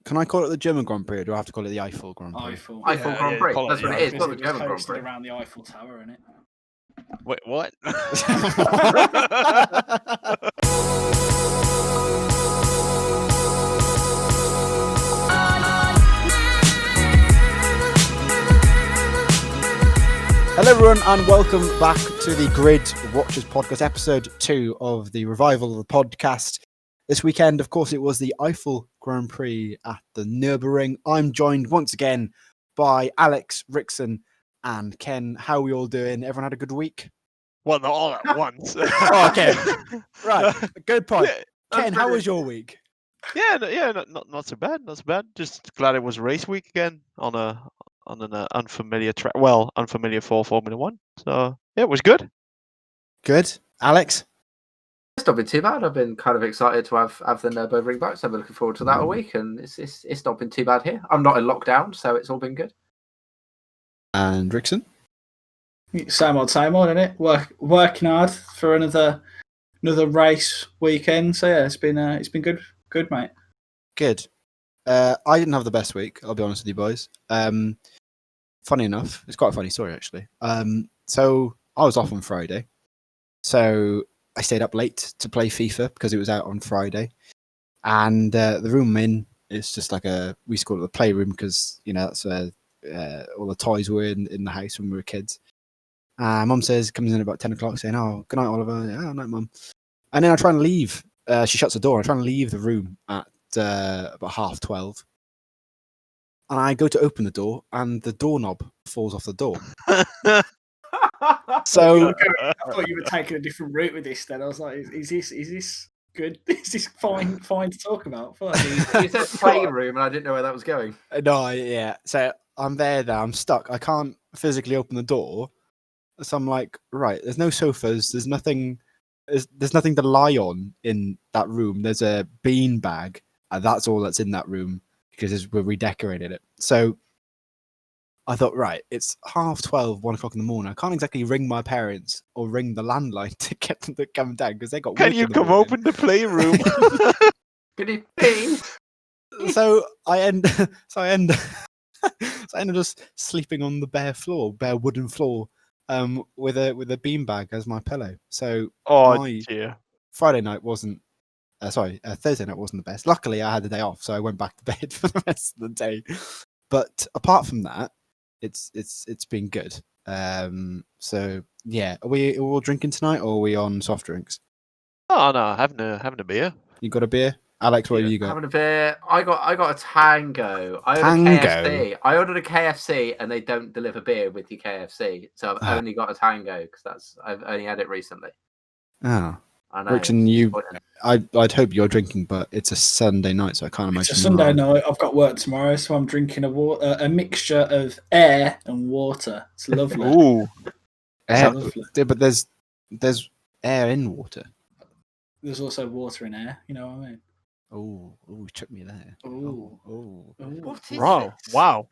Can I call it the German Grand Prix, or do I have to call it the Eiffel Grand Prix? Eiffel. Eiffel Grand Prix. That's what it is. Not the German Grand Coasted Prix. around the Eiffel Tower, isn't it? Wait, what? Hello everyone and welcome back to the Grid Watchers podcast, episode 2 of the revival of the podcast. This weekend, of course, it was the Eiffel Grand Prix at the Nürburgring. I'm joined once again by Alex, Rickson and Ken. How are we all doing? Everyone had a good week? Well, not all at once. Oh, okay. Right, good point. Yeah, Ken, how was your week? Not so bad. Not so bad. Just glad it was race week again on an unfamiliar track. Well, unfamiliar for Formula One. So yeah, it was good. Good. Alex? It's not been too bad. I've been kind of excited to have the Nürburgring back, so I've been looking forward to that all week, and it's not been too bad here. I'm not in lockdown, so it's all been good. And Rickson? Same old, isn't it? Working hard for another race weekend. So yeah, it's been good, mate. Good. I didn't have the best week, I'll be honest with you boys. Funny enough, it's quite a funny story actually. So I was off on Friday, so I stayed up late to play FIFA because it was out on Friday, and the room I'm in is just like we used to call it the playroom because that's where all the toys were in the house when we were kids. Mum comes in about 10 o'clock saying, "Oh, good night, Oliver." Yeah, night, Mum. And then I try and leave. She shuts the door. I try and leave the room at about 12:30, and I go to open the door, and the doorknob falls off the door. So I thought you were taking a different route with this. Then I was like, "Is this good? Is this fine to talk about?" You said playroom, and I didn't know where that was going. No, yeah. So I'm there now. I'm stuck. I can't physically open the door. So I'm like, right. There's no sofas. There's nothing. There's nothing to lie on in that room. There's a bean bag. And that's all that's in that room because we're redecorating it. So I thought, right, it's 12:30, 1 o'clock in the morning. I can't exactly ring my parents or ring the landline to get them to come down because they got. Can you come open the playroom? Can you please? So I end up just sleeping on the bare wooden floor, with a beanbag as my pillow. So dear. Friday night wasn't. Thursday night wasn't the best. Luckily, I had the day off, so I went back to bed for the rest of the day. But apart from that, it's been good. So yeah, are we all drinking tonight, or are we on soft drinks? Oh no, having a beer. You got a beer, Alex? What have you got? Having a beer. I got a Tango. I ordered a KFC, and they don't deliver beer with your KFC, so I've only got a Tango because I've only had it recently. Oh. I know. Rickson, I'd hope you're drinking, but it's a Sunday night, so I can't imagine. It's a Sunday night. I've got work tomorrow, so I'm drinking a mixture of air and water. It's lovely. Ooh, air, but there's air in water. There's also water in air. You know what I mean? Oh, took me there. Oh. What is wow, this? wow.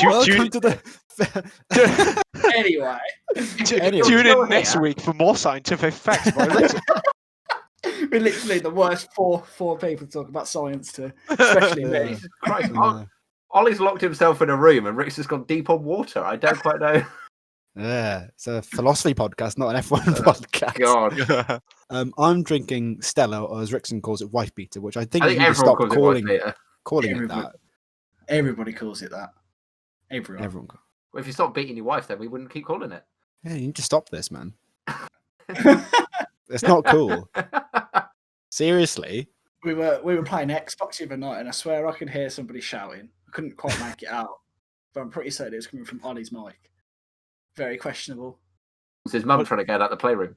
Welcome to the. Anyway, tune in next week for more scientific facts by Richard. We're literally the worst four people to talk about science to, especially me. Jesus Christ. Ollie's locked himself in a room, and Rick's just gone deep on water. I don't quite know. Yeah, it's a philosophy podcast, not an F1 podcast. God. I'm drinking Stella, or as Rickson calls it, wife beater, which I think you everyone stop calls calling it that. Everybody calls it that. Everyone. Well, if you stop beating your wife, then we wouldn't keep calling it. Yeah, you need to stop this, man. It's not cool. Seriously. We were playing Xbox the other night, and I swear I could hear somebody shouting. I couldn't quite make it out, but I'm pretty certain it was coming from Ollie's mic. Very questionable. It's his mum trying to get out the playroom.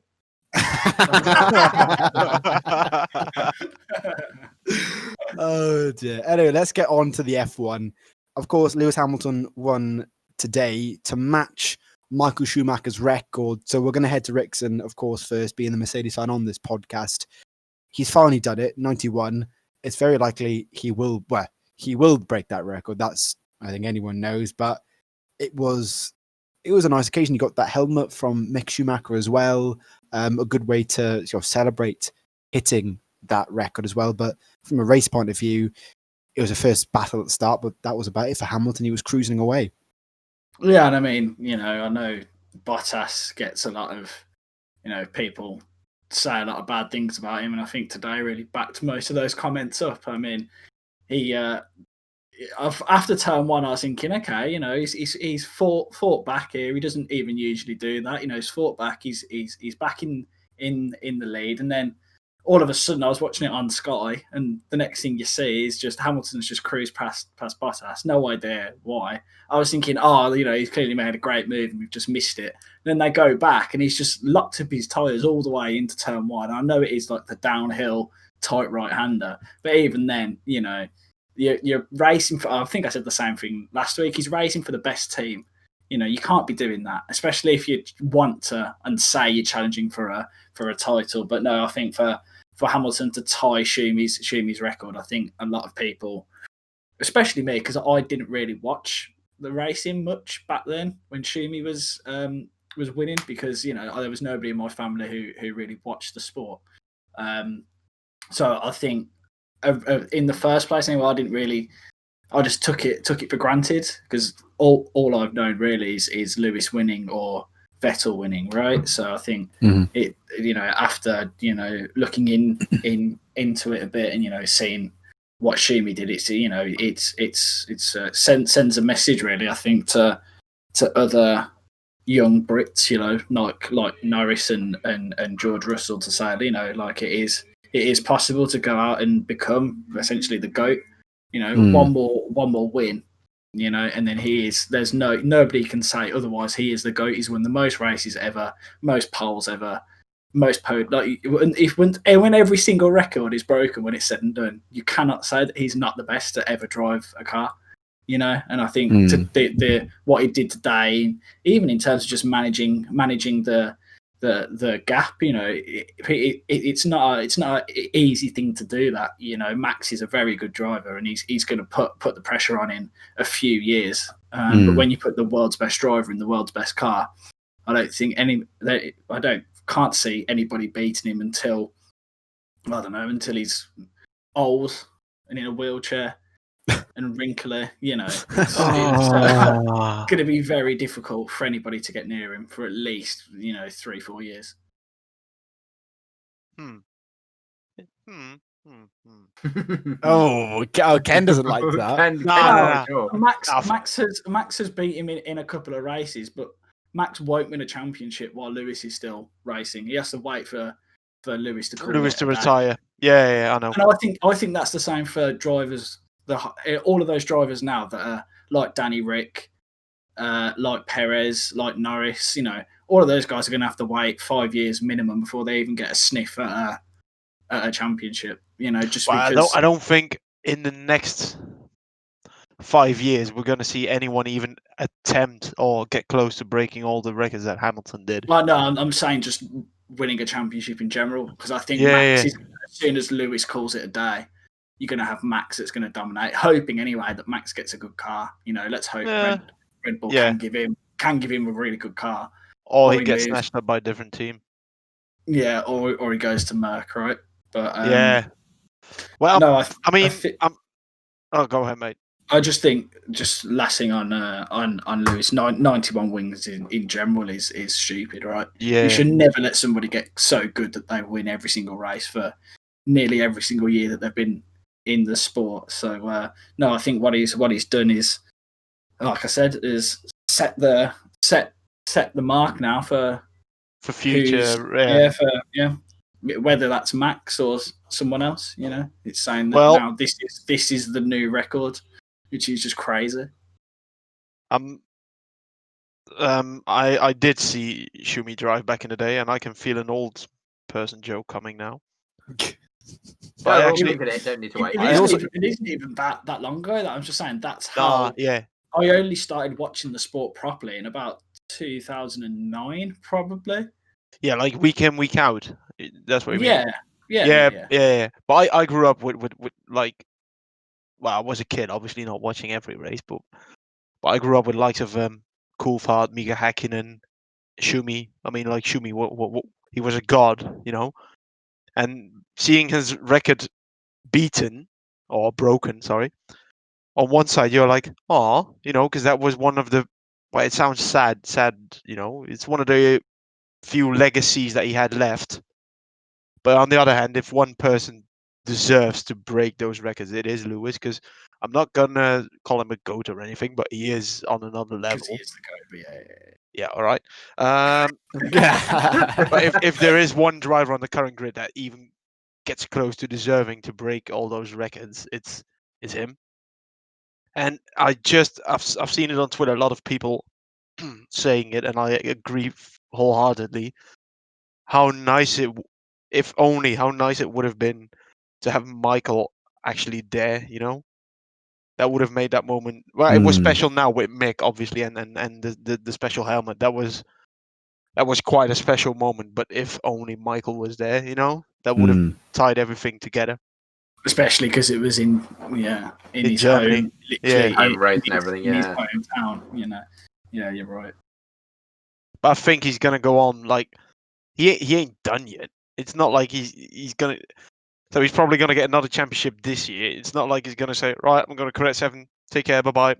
Oh dear. Anyway, let's get on to the F1. Of course, Lewis Hamilton won today to match Michael Schumacher's record. So we're going to head to Rickson, of course, first, being the Mercedes fan on this podcast. He's finally done it, 91. It's very likely he will break that record. That's, I think anyone knows, but it was a nice occasion. You got that helmet from Mick Schumacher as well. A good way to sort of celebrate hitting that record as well. But from a race point of view, it was a first battle at the start, but that was about it for Hamilton. He was cruising away. Yeah, and I mean, I know Bottas gets a lot of, people say a lot of bad things about him, and I think today really backed most of those comments up. I mean, he after turn one, I was thinking, okay, he's fought back here. He doesn't even usually do that. He's fought back. He's back in the lead, and then all of a sudden, I was watching it on Sky, and the next thing you see is just Hamilton's just cruised past Bottas. No idea why. I was thinking, he's clearly made a great move, and we've just missed it. Then they go back, and he's just locked up his tyres all the way into turn one. I know it is like the downhill tight right-hander, but even then, you're racing for. I think I said the same thing last week. He's racing for the best team. You can't be doing that, especially if you want to and say you're challenging for a title. But no, I think for Hamilton to tie Schumi's record, I think a lot of people, especially me, because I didn't really watch the racing much back then when Schumi was winning, because there was nobody in my family who really watched the sport. So I think in the first place, anyway, I just took it for granted, because all I've known really is Lewis winning or Vettel winning, right? So I think it, after looking into it a bit and seeing what Schumi did, it's sends a message really, I think, to other young Brits, like Norris and George Russell, to say, like it is possible to go out and become essentially the GOAT. One more win, and then there's nobody can say otherwise. He is the GOAT. He's won the most races ever, most poles ever, most podium. Like when every single record is broken, when it's said and done, you cannot say that he's not the best to ever drive a car. And I think what he did today, even in terms of just managing the gap, it's not an easy thing to do that. Max is a very good driver, and he's going to put the pressure on in a few years. But when you put the world's best driver in the world's best car, I don't think can't see anybody beating him until he's old and in a wheelchair and wrinkly. It's going to be very difficult for anybody to get near him for at least 3-4 years. Ken doesn't like that. Max has beat him in a couple of races, but Max won't win a championship while Lewis is still racing. He has to wait for Lewis to retire. Yeah, I know. And I think that's the same for drivers. All of those drivers now that are like Danny Rick, like Perez, like Norris, all of those guys are going to have to wait 5 years minimum before they even get a sniff at a championship. Just because I don't think in the next 5 years we're going to see anyone even attempt or get close to breaking all the records that Hamilton did. Well, no, I'm saying just winning a championship in general, because I think Max is, as soon as Lewis calls it a day, you're going to have Max that's going to dominate. Hoping anyway that Max gets a good car. Let's hope Red Bull can give him a really good car, or he gets snatched up by a different team. Yeah, or he goes to Merc, right? But well, no, go ahead, mate. I just think, just last thing on Lewis, 91 wins in general is stupid, right? Yeah, you should never let somebody get so good that they win every single race for nearly every single year that they've been in the sport. So no, I think what he's done is, like I said, is set the mark now for future. Whether that's Max or someone else, it's saying that now this is the new record, which is just crazy. I did see Schumi drive back in the day, and I can feel an old person joke coming now. But I actually don't need to wait. It isn't even that long ago. I'm just saying that's how. I only started watching the sport properly in about 2009, probably. Yeah, like week in, week out. That's what you mean. Yeah. But I grew up with like, well, I was a kid, obviously not watching every race, but I grew up with likes of Coulthard, Mika Häkkinen, Schumi. I mean, like Schumi, what he was a god, and seeing his record beaten or broken, sorry. On one side, you're like, oh, because that was one of the. Well, it sounds sad. It's one of the few legacies that he had left. But on the other hand, if one person deserves to break those records, it is Lewis, because I'm not gonna call him a GOAT or anything, but he is on another level. Because he is the GOAT, but Yeah, all right. But if there is one driver on the current grid that even gets close to deserving to break all those records, it's him. And I've seen it on Twitter, a lot of people saying it, and I agree wholeheartedly. How nice it would have been to have Michael actually there, That would have made that moment. Well, it was special now with Mick, obviously, and the special helmet. That was quite a special moment. But if only Michael was there, that would have tied everything together. especially because it was in his Germany. home, literally home race and in everything. his Yeah, hometown. Yeah, you're right. But I think he's gonna go on like he ain't done yet. It's not like he's gonna. So he's probably gonna get another championship this year. It's not like he's gonna say, right, I'm gonna correct 7. Take care, bye bye.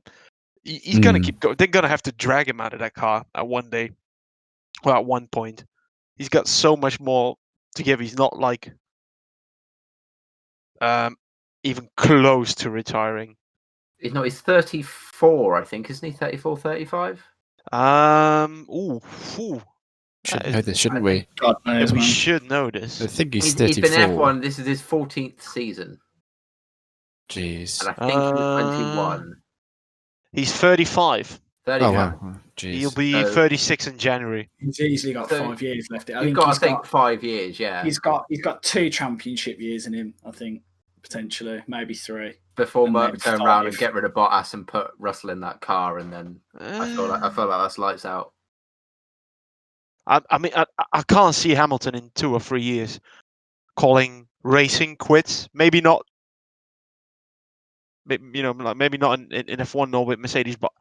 He's gonna keep going. They're gonna have to drag him out of that car at one day, or at one point. He's got so much more to give. He's not like even close to retiring. he's 34, I think, isn't he? 34, 35? Should know this, shouldn't we? God knows, we man. should know this. I think he's He's 34. been F1. This is his 14th season, Jeez. and I think he was 21. He's 35. 35. Oh wow. Jeez. He'll be So- 36 in January. He's easily got So 5 years left. You've got to think 5 years, yeah. He's got 2 championship years in him, I think, potentially, maybe 3. Before and Merck then turn around and 5. get rid of Bottas and put Russell in that car, and then I feel like that's lights out. I mean, I can't see Hamilton in 2 or 3 years calling racing quits. Maybe not. Maybe not in F1 nor with Mercedes, but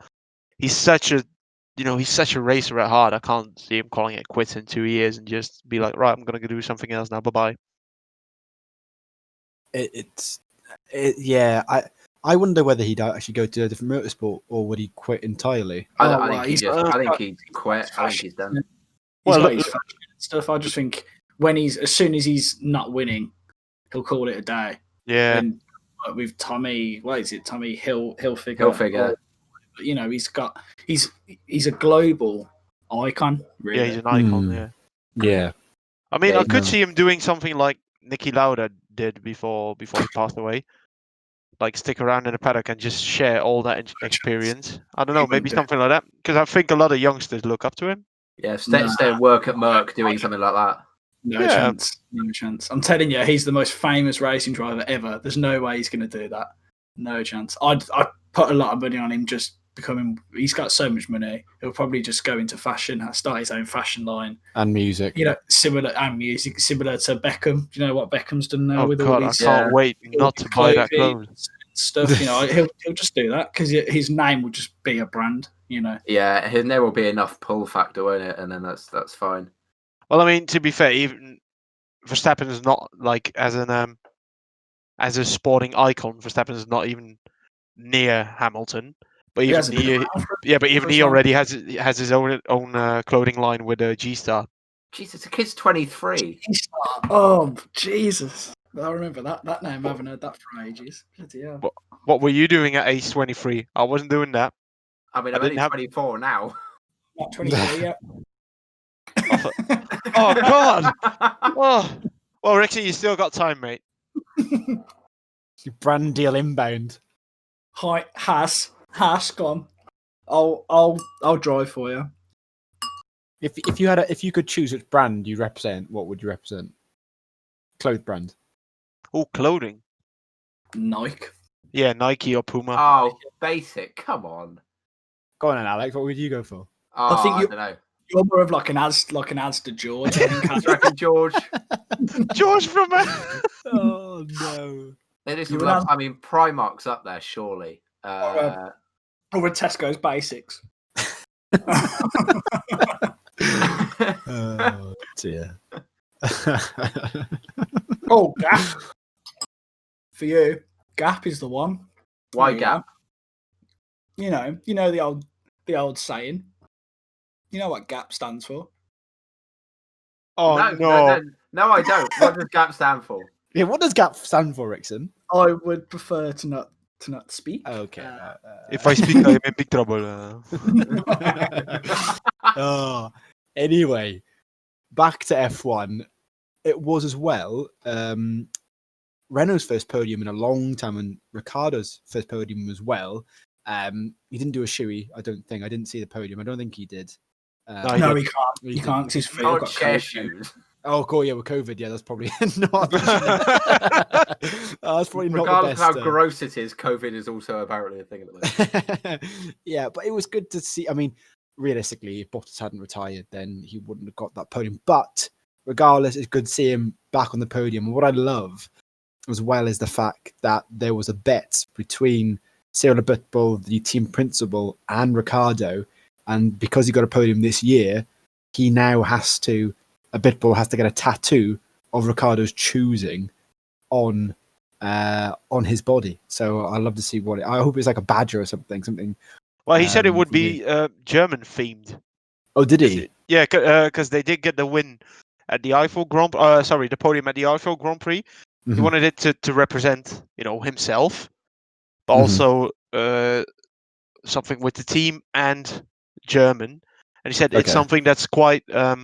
he's such a racer at heart. I can't see him calling it quits in 2 years and just be like, right, I'm gonna go do something else now. Bye bye. Yeah. I wonder whether he'd actually go to a different motorsport or would he quit entirely? I think he quit. I think he's done. He's got his fashion and stuff. I just think as soon as he's not winning, he'll call it a day. Yeah. And with Tommy, what is it? Tommy Hilfiger. Hilfiger. He's a global icon. Really. Yeah, he's an icon. Yeah. Yeah. I mean, Yeah, I could see him doing something like Niki Lauda did before he passed away. Like stick around in the paddock and just share all that experience. I don't know, maybe something like that. Because I think a lot of youngsters look up to him. Yeah, stay and work at Merck doing something like that. No chance. I'm telling you, he's the most famous racing driver ever. There's no way he's going to do that. No chance. I'd put a lot of money on him just becoming. He's got so much money. He'll probably just go into fashion, start his own fashion line And music. Similar to Beckham. Do you know what Beckham's done now Oh with God, all these? I can't wait not to buy that clothes. Stuff. He'll just do that because his name will just be a brand. Yeah, there will be enough pull factor, won't it? And then that's fine. Well, I mean, to be fair, even Verstappen is not like as a sporting icon. Verstappen is not even near Hamilton, but even he already has his own clothing line with a G-Star. Jesus, the kid's 23. Oh Jesus! I remember that name. I haven't heard that for ages. Bloody hell. What were you doing at age 23? I wasn't doing that. I mean, I'm only 24 now. Not 23 yet. Oh God! Oh. Well, Ricky, you still got time, mate. Brand deal inbound. Hi, Haas, gone. I'll drive for you. If you could choose which brand you represent, what would you represent? Clothes brand. Oh, clothing. Nike. Yeah, Nike or Puma. Oh, basic. Come on. Go on, then, Alex. What would you go for? Oh, I think I don't know. You're more of like an Asda George. I think. Do you reckon George? George from. Oh no. They do some love. I mean, Primark's up there, surely. Or a Tesco's Basics. Oh dear. Oh, gas. For you, Gap is the one. Why There you Gap? go. You know the old saying. You know what Gap stands for? Oh No, I don't. What does Gap stand for? Yeah, what does GAP stand for, Rickson? I would prefer to not speak. Okay. If I speak, I'm in big trouble. Oh, anyway, back to F1. It was as well Renault's first podium in a long time, and Ricciardo's first podium as well. He didn't do a shoey, I don't think. I didn't see the podium. I don't think he did. No, No, he can't. He He didn't. can't because his feet have Can't got share COVID. shoes. Oh, cool. Yeah, with COVID, yeah, that's probably not. That's probably not Regardless the of best. how gross it is, COVID is also apparently a thing at the moment. Yeah, but it was good to see. I mean, realistically, if Bottas hadn't retired, then he wouldn't have got that podium. But regardless, it's good to see him back on the podium. And what I love, as well, is the fact that there was a bet between Cyril Abiteboul, the team principal, and Ricciardo. And because he got a podium this year, he now Abiteboul has to get a tattoo of Ricciardo's choosing on his body. So I love to see I hope it's like a badger or something. Well, he said it would from be German themed. Oh, did he? Yeah, because they did get the win at the Eiffel the podium at the Eiffel Grand Prix. He Mhm. wanted it to represent, himself, but Mhm. also something with the team and German. And he said it's Okay. something that's quite how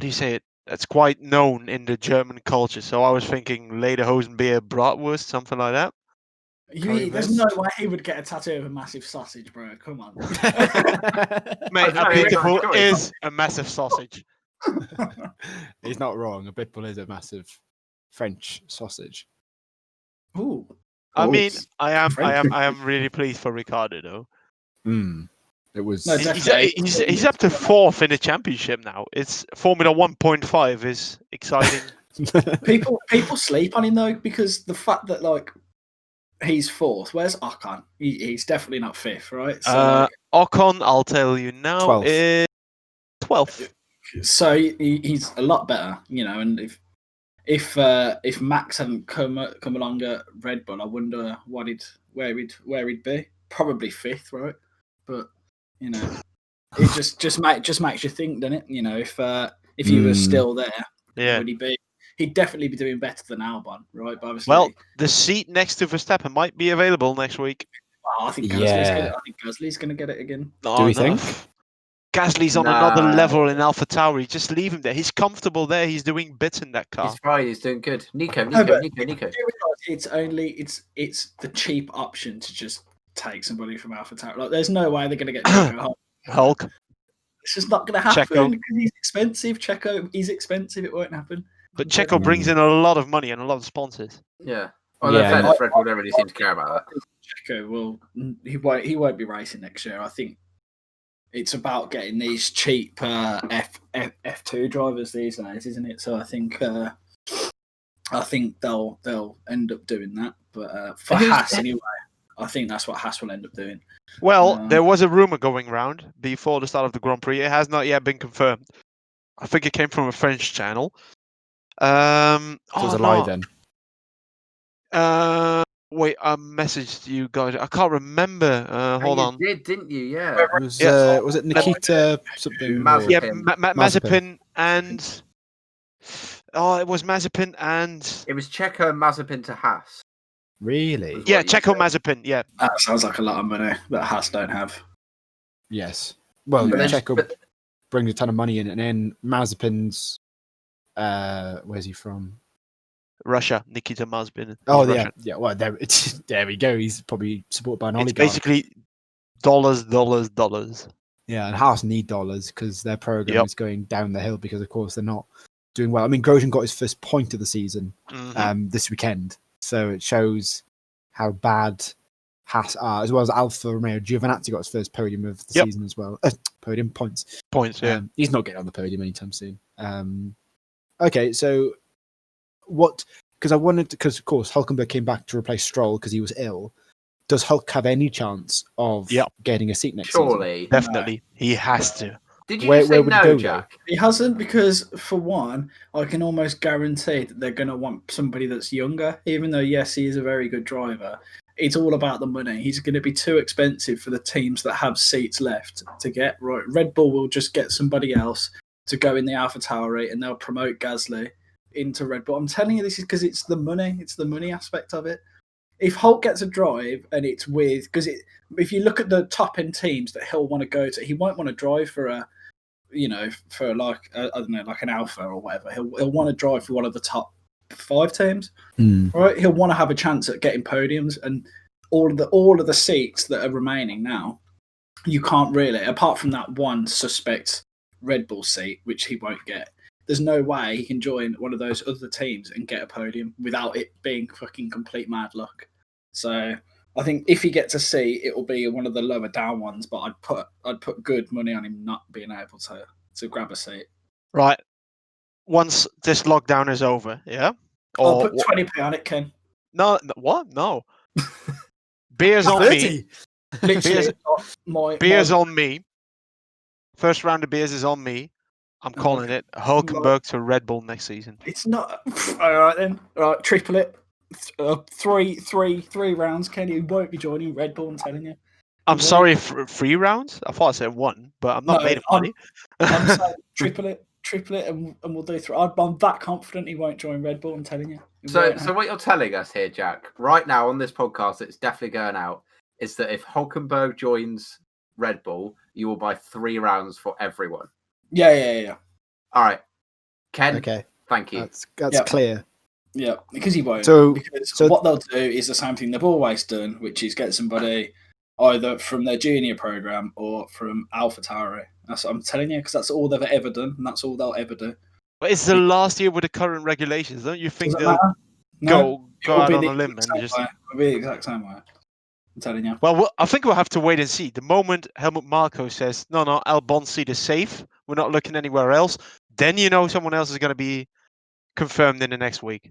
do you say it? That's quite known in the German culture. So I was thinking Lederhosen beer bratwurst, something like that. There's no way he would get a tattoo of a massive sausage, bro. Come on. Mate, don't know, it's not Abiteboul a choice. is a massive sausage. He's not wrong. Abiteboul is a massive French sausage. Ooh. I Oh, mean, it's I am really pleased for Ricciardo though. It was. No, definitely. He's up to 4th in the championship now. It's Formula 1.5 is exciting. People sleep on him though because the fact that he's 4th. Where's Ocon? He's definitely not 5th, right? So Ocon, I'll tell you now, 12th. is 12th. So he's a lot better, and if Max hadn't come along at Red Bull, I wonder where he'd be. Probably 5th, right? But it just makes you think, doesn't it? If he was still there, Yeah. would he be? He'd definitely be doing better than Albon, right? But obviously, Well, the seat next to Verstappen might be available next week. I think Yeah. Gasly's going to get it again. Do we think? Gasly's on another level in AlphaTauri. Just leave him there. He's comfortable there. He's doing bits in that car. He's fine. He's doing good. Nico. You realise it's the cheap option to just take somebody from AlphaTauri. There's no way they're going to get Checo. Hulk. It's just not going to happen Checo. because he's expensive. Checo, he's expensive. It won't happen. But Checo brings in a lot of money and a lot of sponsors. Yeah. Although fairness, Red Bull don't really seem to care about that. Checo he won't be racing next year. I think it's about getting these cheap F2 drivers these days, isn't it? So I think they'll end up doing that. But for Haas anyway, I think that's what Haas will end up doing. Well, there was a rumor going around before the start of the Grand Prix. It has not yet been confirmed. I think it came from a French channel. So it was a lie then. Wait, I messaged you guys. I can't remember. Hold on. You did, didn't you? Yeah. Was it Nikita something? Mazepin. Yeah, Mazepin. Mazepin and it was Mazepin and It was Checo and Mazepin to Haas. Really? What yeah, you Checo said. Mazepin. Yeah, That sounds like a lot of money that Haas don't have. Yes. Well, But then- Checo brings a ton of money in, and then Mazepin's. Where's he from? Russia. Nikita Mazepin. Oh, He's yeah, Russian. yeah. Well, there we go. He's probably supported by an It's oligarch. basically dollars. Yeah, and Haas need dollars because their program Yep. is going down the hill because, of course, they're not doing well. I mean, Grosjean got his first point of the season this weekend, so it shows how bad Haas are, as well as Alfa Romeo. Giovinazzi got his first podium of the season as well. Podium points. Yeah. He's not getting on the podium anytime soon. Okay, so what? Because of course, Hülkenberg came back to replace Stroll because he was ill. Does Hulk have any chance of getting a seat next season? Surely. Definitely. He has to. Did you Where just say would he no, go, Jack? He hasn't, because for one, I can almost guarantee that they're going to want somebody that's younger. Even though, yes, he is a very good driver, it's all about the money. He's going to be too expensive for the teams that have seats left to get. Right, Red Bull will just get somebody else to go in the AlphaTauri, and they'll promote Gasly into Red Bull. I'm telling you, this is because it's the money. It's the money aspect of it. If Hulk gets a drive and it's with, because if you look at the top end teams that he'll want to go to, he won't want to drive for a, for like I don't know, like an Alpha or whatever. He'll want to drive for one of the top 5 teams, right? He'll want to have a chance at getting podiums, and all of the seats that are remaining now, you can't really, apart from that one suspect Red Bull seat, which he won't get. There's no way he can join one of those other teams and get a podium without it being fucking complete mad luck. So I think if he gets a seat, it will be one of the lower down ones. But I'd put good money on him not being able to grab a seat. Right. Once this lockdown is over, yeah. I'll put 20p on it, Ken. No, what? No. Beers on me. Literally, beers on me. First round of beers is on me. I'm calling it Hulkenberg to Red Bull next season. It's not. All right then. All right, triple it. Three rounds. Kenny won't be joining Red Bull. I'm telling you. I'm sorry, 3 rounds. I thought I said 1, but I'm not made of money. I'm saying triple it, and we'll do 3. I'm that confident he won't join Red Bull. I'm telling you. So what you're telling us here, Jack, right now on this podcast, it's definitely going out, is that if Hulkenberg joins Red Bull, you will buy 3 rounds for everyone. Yeah. All right, Ken. Okay. Thank you. That's clear. Yeah, because he won't. So what they'll do is the same thing they've always done, which is get somebody either from their junior program or from AlphaTauri. That's what I'm telling you, because that's all they've ever done, and that's all they'll ever do. But it's the last year with the current regulations. Don't you think they'll go out on a limb and just? It'll be the exact same way. I'm telling you. Well, I think we'll have to wait and see. The moment Helmut Marko says, no, Albon's seat is safe, we're not looking anywhere else, then someone else is going to be confirmed in the next week.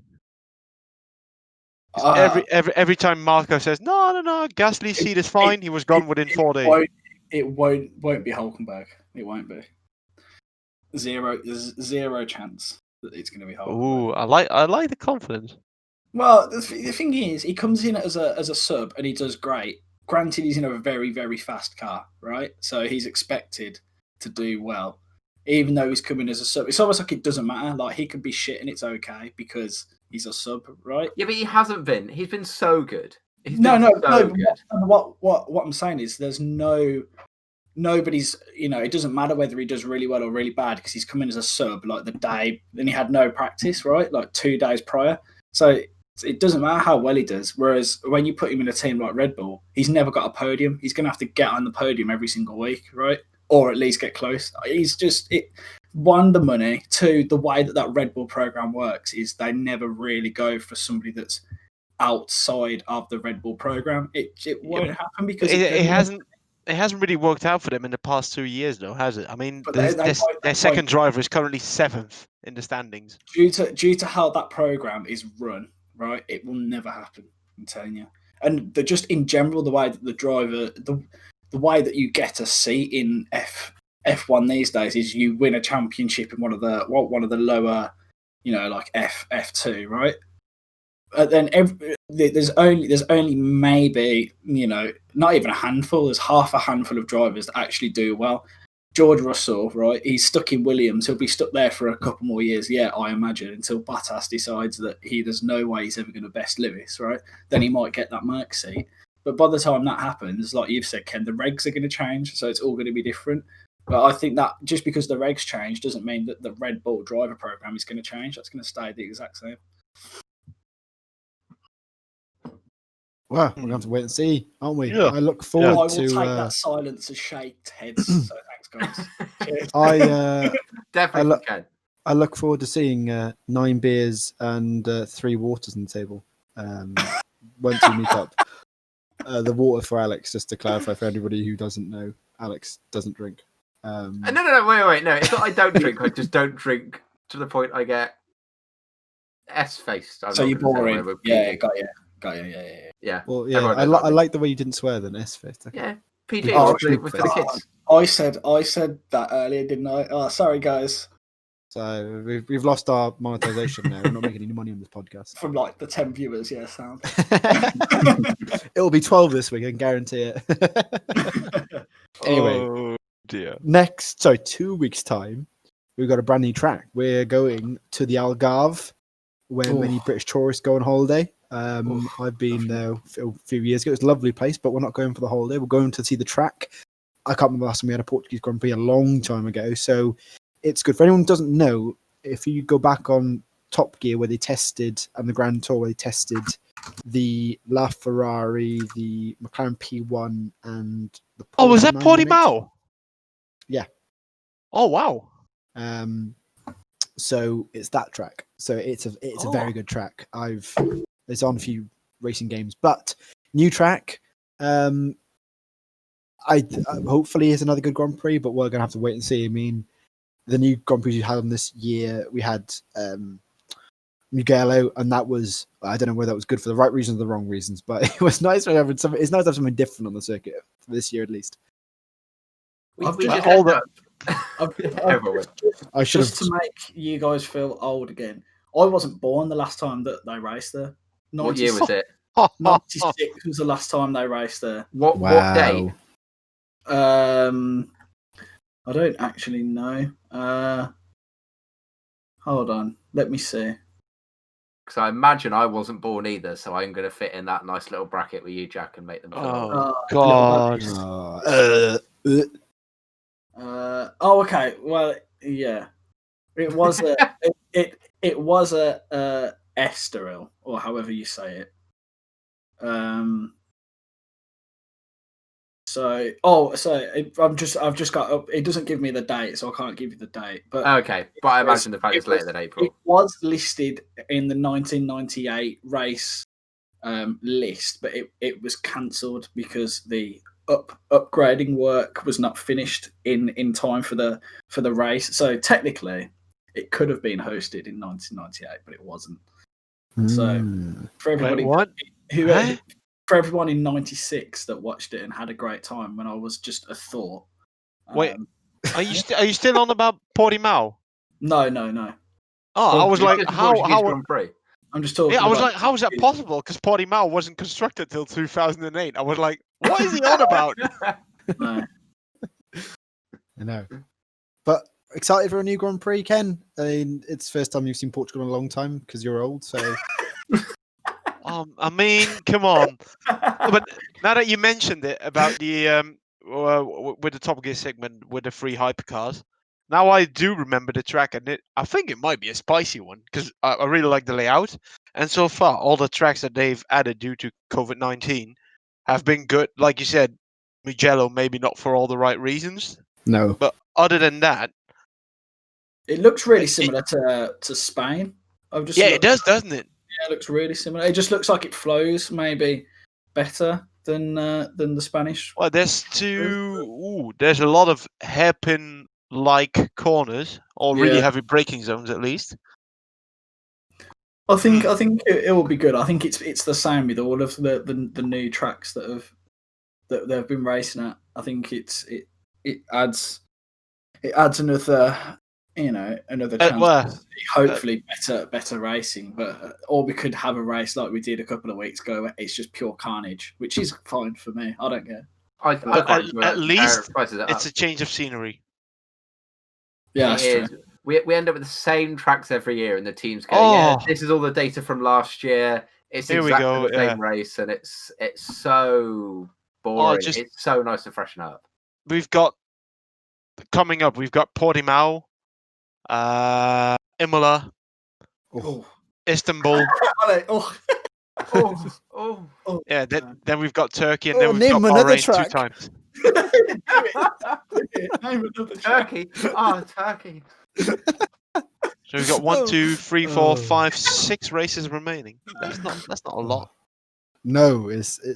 Every time Marko says, no, Gasly's seat is fine, he was gone within 4 days. It won't be Hulkenberg. It won't be. There's zero chance that it's going to be Hulkenberg. Ooh, I like the confidence. Well, the thing is, he comes in as a sub and he does great. Granted, he's in a very, very fast car, right? So he's expected to do well, even though he's coming as a sub. It's almost like it doesn't matter. Like, he could be shit and it's okay because he's a sub, right? Yeah, but he hasn't been. He's been so good. No. What I'm saying is, there's nobody's. It doesn't matter whether he does really well or really bad because he's coming as a sub, like the day, and he had no practice, right? Like 2 days prior. So it doesn't matter how well he does. Whereas when you put him in a team like Red Bull, he's never got a podium. He's going to have to get on the podium every single week, right? Or at least get close. He's just one, the money. 2, the way that Red Bull program works is they never really go for somebody that's outside of the Red Bull program. It won't happen because it hasn't really worked out for them in the past 2 years, though, has it? I mean, their second driver is currently 7th in the standings. Due to how that program is run, right? It will never happen. I'm telling you. And just in general, the way that the driver, the way that you get a seat in F1 these days is you win a championship in one of the lower, like F2, right? Then there's only maybe not even a handful. There's half a handful of drivers that actually do well. George Russell, right? He's stuck in Williams. He'll be stuck there for a couple more years, I imagine, until Bottas decides that there's no way he's ever going to best Lewis, right? Then he might get that Merc seat. But by the time that happens, like you've said, Ken, the regs are going to change, so it's all going to be different. But I think that just because the regs change doesn't mean that the Red Bull driver program is going to change. That's going to stay the exact same. Well, we're going to have to wait and see, aren't we? Yeah. I look forward to... I will take that silence as shaked heads, so thanks, guys. Cheers. Definitely can. I look forward to seeing 9 beers and 3 waters on the table once we meet up. The water for Alex, just to clarify for anybody who doesn't know, Alex doesn't drink. No, wait. No, it's not I don't drink. I just don't drink to the point I get S-faced. So you're boring. Yeah, got you. Yeah. Yeah. Well, yeah, I like the way you didn't swear then, S-faced. Okay. Yeah. PG Oh, for the kids. I said that earlier, didn't I? Oh, sorry, guys. So we've lost our monetization now. We're not making any money on this podcast. From like the 10 viewers, yeah, sound. It'll be 12 this week, I can guarantee it. Anyway, Oh dear. 2 weeks' time, we've got a brand new track. We're going to the Algarve, where many British tourists go on holiday. I've been there a few years ago. It's a lovely place, but we're not going for the holiday. We're going to see the track. I can't remember last time we had a Portuguese Grand Prix, a long time ago. So it's good. For anyone who doesn't know, if you go back on Top Gear, where they tested, and the Grand Tour, where they tested the LaFerrari, the McLaren P1, and the Oh, was that Porsche 918? Portimao? Yeah. Oh wow. So it's that track. So it's a very good track. It's on a few racing games, but new track. I hopefully is another good Grand Prix, but we're gonna have to wait and see. I mean, the new Grand Prix you had on this year, we had Mugello, and that was, I don't know whether that was good for the right reasons or the wrong reasons, but it was nice to have it's nice to have something different on the circuit for this year at least. I should just to make you guys feel old again. I wasn't born the last time that they raced there. What year was it? 96 was the last time they raced there. What date? I don't actually know. Hold on, let me see. Because I imagine I wasn't born either, so I'm going to fit in that nice little bracket with you, Jack, and make them feel old. God. Okay. Well, yeah. It was a it was a Estoril, or however you say it. I've just got up. It doesn't give me the date, so I can't give you the date. But okay, but I imagine the fact it's later than April. It was listed in the 1998 race list, but it was cancelled because the upgrading work was not finished in time for the race. So technically, it could have been hosted in 1998, but it wasn't. So for everybody for everyone in 96 that watched it and had a great time when I was just a thought. Wait, are you still on about Portimao? No. Oh, I was like, how? I'm just talking. Yeah, I was like, how is that possible? Because Portimao wasn't constructed till 2008. I was like, what is he on about? No. I know, but excited for a new Grand Prix, Ken. I mean, it's the first time you've seen Portugal in a long time because you're old. So, I mean, come on. But now that you mentioned it about the with the Top Gear segment with the free hypercars, now I do remember the track, and I think it might be a spicy one because I really like the layout. And so far, all the tracks that they've added due to COVID-19 have been good. Like you said, Mugello maybe not for all the right reasons. No, but other than that, it looks really similar to Spain. It does, doesn't it? Yeah, it looks really similar. It just looks like it flows maybe better than the Spanish. Well, there's a lot of hairpin-like corners, or really heavy braking zones, at least. I think it will be good. I think it's the same with all of the new tracks that they've been racing at. I think it adds another chance. Hopefully better racing, or we could have a race like we did a couple of weeks ago where it's just pure carnage, which is fine for me. I don't care. At least it's a change of scenery. Yeah, that's true. We end up with the same tracks every year, and the teams go, yeah, this is all the data from last year. It's exactly the same race, and it's so boring. It's so nice to freshen up. We've got coming up. We've got Portimao, Imola, Istanbul. Yeah. Then we've got Turkey, and then we've got Bahrain 2 times. Turkey. Turkey. So we've got 1, 2, 3, 4, 5, 6 races remaining. That's not a lot. No, it's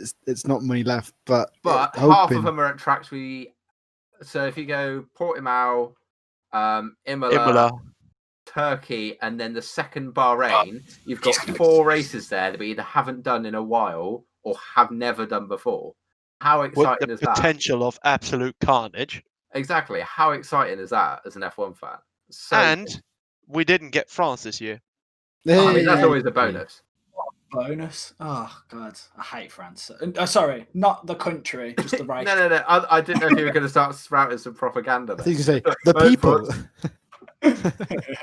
not many left, but half of them are at tracks So if you go Portimao, Imola, Turkey, and then the second Bahrain, you've got 4 races there that we either haven't done in a while or have never done before. How exciting is that? The potential of absolute carnage. Exactly. How exciting is that as an F1 fan? So And we didn't get France this year. I mean, that's always a bonus. Bonus. Oh God, I hate France. Sorry, not the country, just the race. No. I didn't know if you were going to start sprouting some propaganda. I think you Then. say the Vote people. for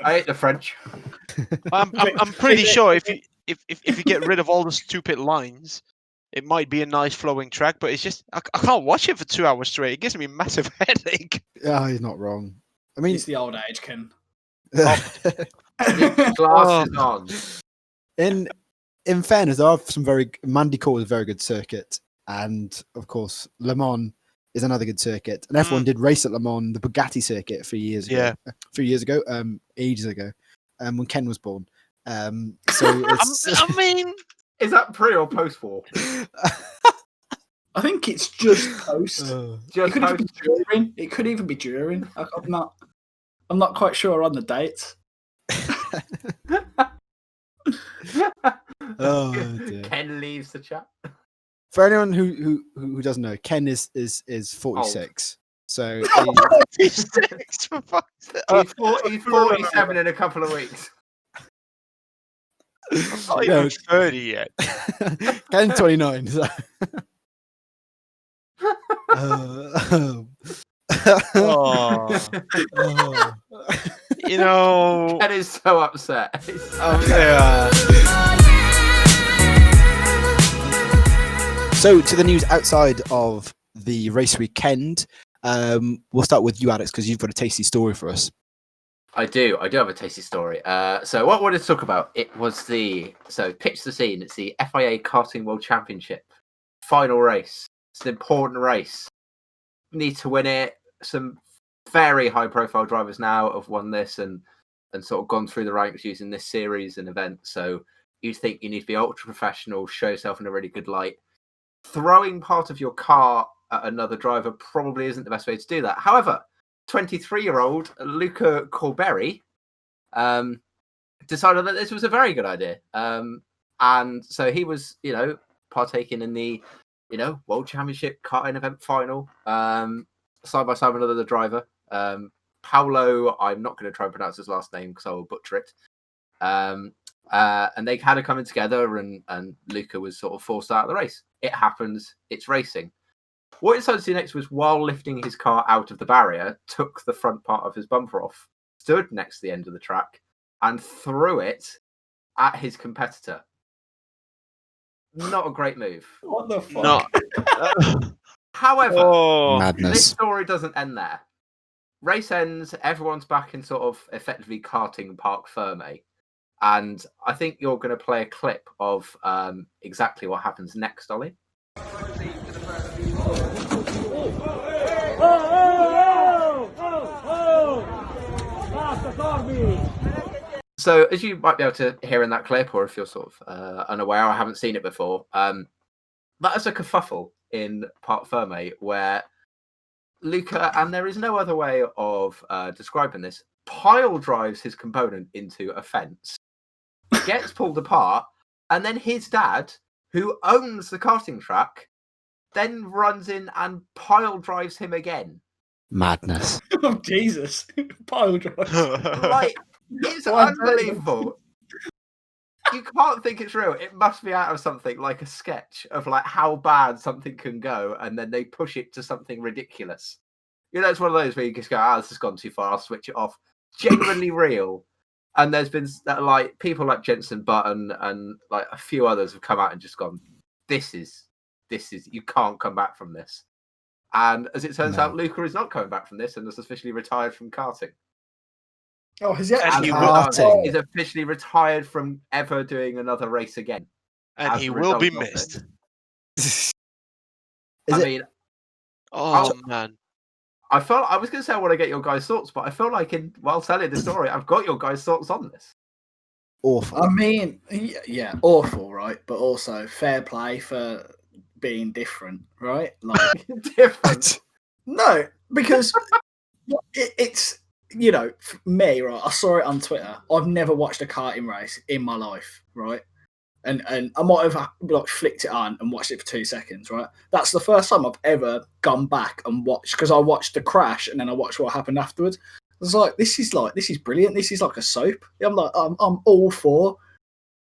I hate the French. I'm pretty sure if you get rid of all the stupid lines, it might be a nice flowing track. But it's just I can't watch it for 2 hours straight. It gives me a massive headache. Yeah, he's not wrong. I mean, It's the old age, Ken. Glasses on. in fairness, there are some Mandy Court is a very good circuit, and of course Le Mans is another good circuit. And F1 did race at Le Mans, the Bugatti circuit, a few years ago, ages ago, when Ken was born. So it's, I mean, is that pre or post war? I think it's just post. Just Even be during. It could even be during. I'm not quite sure on the dates. Oh, dear. Ken leaves the chat. For anyone who doesn't know, Ken is 46. So 46 for fuck's sake. He's 47 in a couple of weeks. I'm not even 30 yet. Ken's 29. So. You know, Ken is so upset. So to the news outside of the race weekend, we'll start with you, Alex, because you've got a tasty story for us. I do have a tasty story. So what I wanted to talk about, it was pitch the scene. It's the FIA Karting World Championship final race. It's an important race. Need to win it. Some very high profile drivers now have won this and sort of gone through the ranks using this series and event. So you think you need to be ultra professional, show yourself in a really good light. Throwing part of your car at another driver probably isn't the best way to do that. However, 23-year-old Luca Corberri decided that this was a very good idea. And so he was, partaking in the, World Championship karting event final, side by side with another driver. Paolo, I'm not going to try and pronounce his last name because I will butcher it. And they had it coming together, and Luca was sort of forced out of the race. It happens. It's racing. What he decided to do next was, while lifting his car out of the barrier, took the front part of his bumper off, stood next to the end of the track, and threw it at his competitor. Not a great move. What the fuck? However, Madness. This story doesn't end there. Race ends, everyone's back in sort of effectively karting Parc Ferme. And I think you're going to play a clip of exactly what happens next, Ollie. So, as you might be able to hear in that clip, or if you're sort of unaware, I haven't seen it before, that is a kerfuffle in Parc Ferme where Luca, and there is no other way of describing this, pile drives his component into a fence, gets pulled apart, and then his dad, who owns the karting track, then runs in and pile drives him again. Madness. Oh, Jesus. Pile drive. Like, it's unbelievable. You can't think it's real. It must be out of something like a sketch of like how bad something can go, and then they push it to something ridiculous. It's one of those where you just go, this has gone too far, I'll switch it off. Genuinely real. And there's been like people like Jensen Button and like a few others have come out and just gone, this is you can't come back from this. And as it turns out, Luca is not coming back from this and has officially retired from karting. Oh, has he actually? He's officially retired from ever doing another race again. And he will be missed. Man. I was going to say I want to get your guys' thoughts, but I feel like while telling the story, I've got your guys' thoughts on this. Awful. I mean, yeah, awful, right? But also fair play for being different, right? Like different. No, because it's me, right? I saw it on Twitter. I've never watched a karting race in my life, right? and I might have like flicked it on and watched it for 2 seconds, right? That's the first time I've ever gone back and watched, because I watched the crash and then I watched what happened afterwards. I was like, this is brilliant. This is like a soap. I'm all for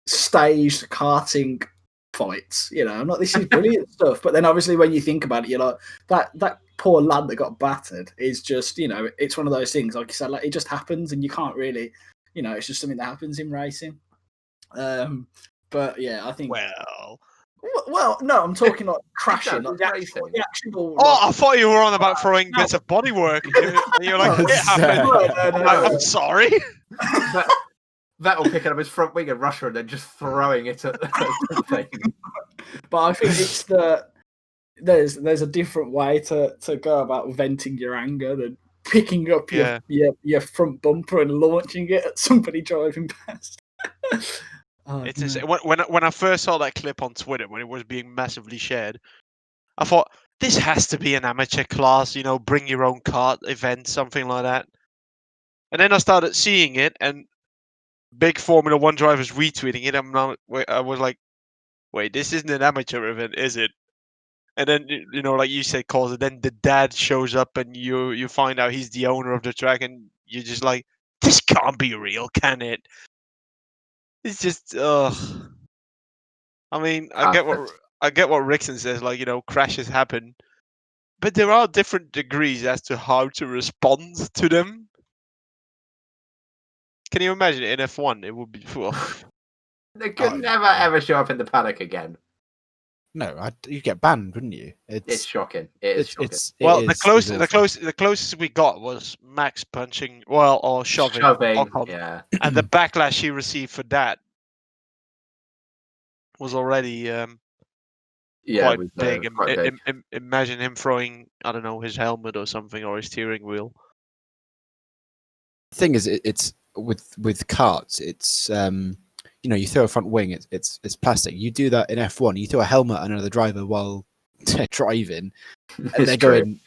staged karting fights. I'm like, this is brilliant stuff. But then obviously when you think about it, you're like, that poor lad that got battered is just, it's one of those things, like you said, like it just happens and you can't really, it's just something that happens in racing. But yeah, I think. Well, no, I'm talking like crashing, like the actual. I thought you were on about throwing bits of bodywork. And you're like, it happened. No. I'm sorry. Vettel picking up his front wing and Russia and then just throwing it at something. But I think it's there's a different way to go about venting your anger than picking up your front bumper and launching it at somebody driving past. It's insane. When I first saw that clip on Twitter, when it was being massively shared, I thought, this has to be an amateur class, bring your own kart event, something like that. And then I started seeing it, and big Formula One drivers retweeting it. I was like, wait, this isn't an amateur event, is it? And then, like you said, Cause, then the dad shows up, and you find out he's the owner of the track, and you're just like, this can't be real, can it? It's just, I mean, I get what Rickson says, like, crashes happen, but there are different degrees as to how to respond to them. Can you imagine in F1? It would be. They could never ever show up in the paddock again. No, you'd get banned, wouldn't you? It's shocking. It is shocking. The closest we got was Max punching, or shoving Ocon. Yeah. And the backlash he received for that was already quite big. Imagine him throwing, I don't know, his helmet or something, or his steering wheel. The thing is, it's with karts, it's you throw a front wing, it's plastic. You do that in F1, you throw a helmet at another driver while they're driving, and they're going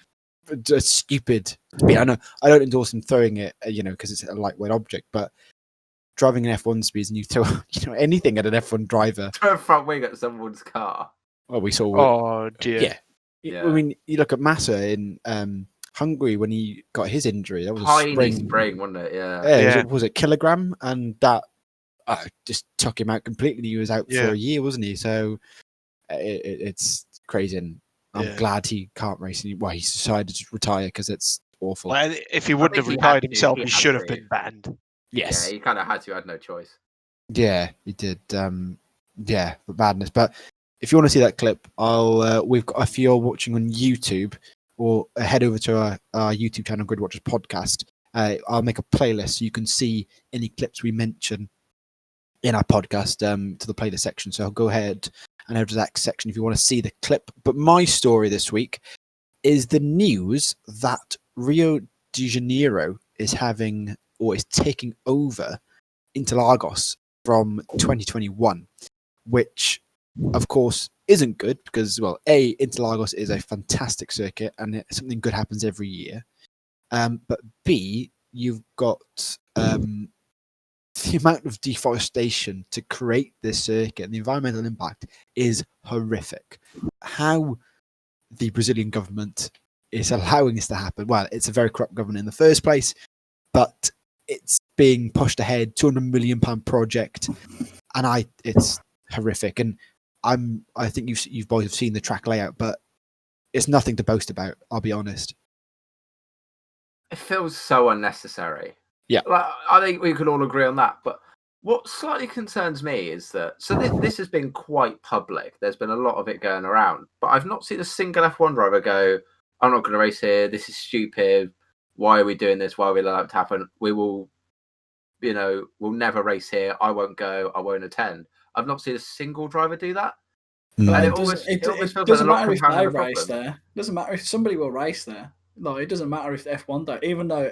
just stupid speed. I know I don't endorse them throwing it, because it's a lightweight object, but driving in F1 speeds and you throw anything at an F1 driver. Throw a front wing at someone's car. Well, we saw. Oh dear. Yeah. I mean, you look at Massa in Hungary when he got his injury. That was tiny spring, wasn't it? Yeah. Was it kilogram? And that just took him out completely. He was out for a year, wasn't he? So it's crazy. And I'm glad he can't race anymore. Well, he's decided to retire because it's awful. Well, if he wouldn't have retired himself, he should have been banned. Yes. Yeah, he kind of had to. Had no choice. Yeah, he did. But madness. But if you want to see that clip, we've got, if you're watching on YouTube, or head over to our YouTube channel, Grid Watchers Podcast. I'll make a playlist so you can see any clips we mention in our podcast to the playlist section. So I'll go ahead and over to that section if you want to see the clip. But my story this week is the news that Rio de Janeiro is having, or is taking over Interlagos from 2021, which of course isn't good because, well, A, Interlagos is a fantastic circuit and something good happens every year. But B, you've got the amount of deforestation to create this circuit and the environmental impact is horrific. How the Brazilian government is allowing this to happen, well, it's a very corrupt government in the first place, but it's being pushed ahead, £200 million project, and it's horrific. And I think you've both have seen the track layout, but it's nothing to boast about, I'll be honest. It feels so unnecessary. Yeah. Like, I think we could all agree on that. But what slightly concerns me is that, so this has been quite public. There's been a lot of it going around, but I've not seen a single F1 driver go, I'm not going to race here. This is stupid. Why are we doing this? Why are we allowed it to happen? We will, we'll never race here. I won't go. I won't attend. I've not seen a single driver do that. No. And it doesn't matter if they race there. It doesn't matter if somebody will race there. No, it doesn't matter if the F1 don't. Even though